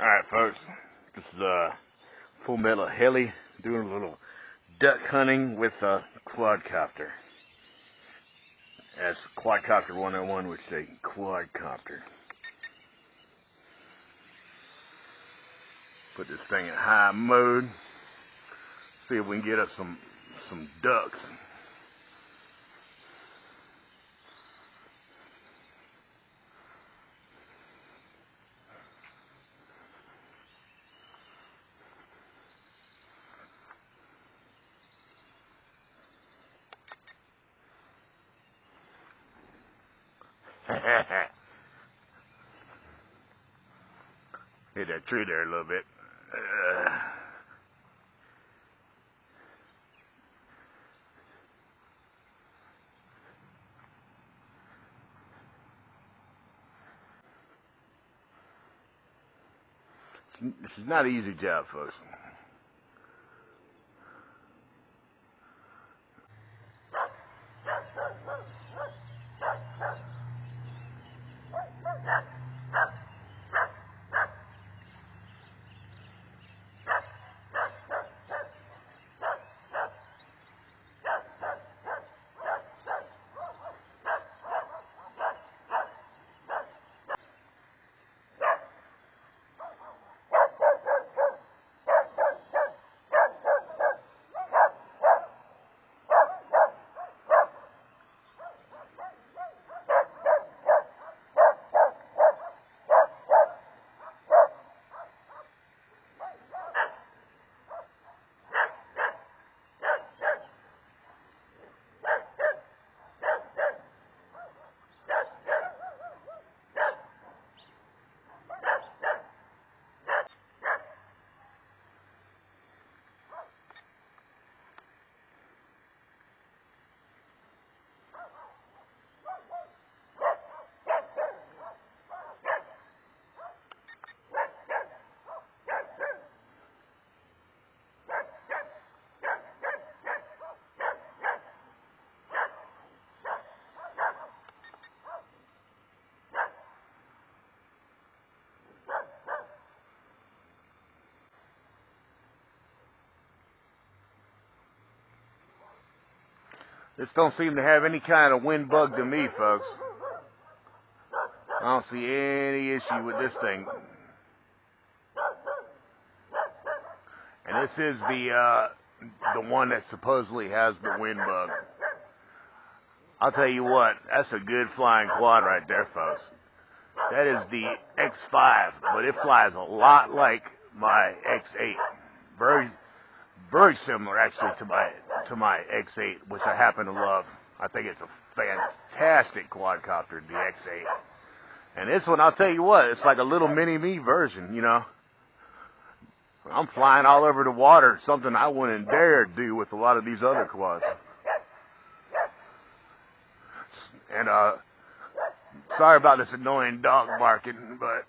Alright folks, this is Full Metal Heli doing a little duck hunting with a quadcopter. That's Quadcopter 101, which is a quadcopter. Put this thing in high mode, see if we can get us some ducks. Hit that tree there a little bit. This is not an easy job, folks. This don't seem to have any kind of wind bug to me, folks. I don't see any issue with this thing. And this is the one that supposedly has the wind bug. I'll tell you what, that's a good flying quad right there, folks. That is the X5, but it flies a lot like my X8. Very similar, actually, to my X8, which I happen to love. I think it's a fantastic quadcopter, the X8. And this one, I'll tell you what, it's like a little mini-me version, you know. I'm flying all over the water, something I wouldn't dare do with a lot of these other quads. And, sorry about this annoying dog barking, but...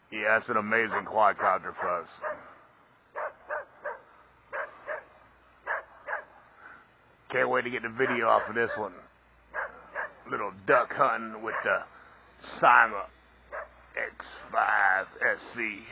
yeah, it's an amazing quadcopter, folks. Can't wait to get the video off of this one. Little duck hunting with the syma x5sc.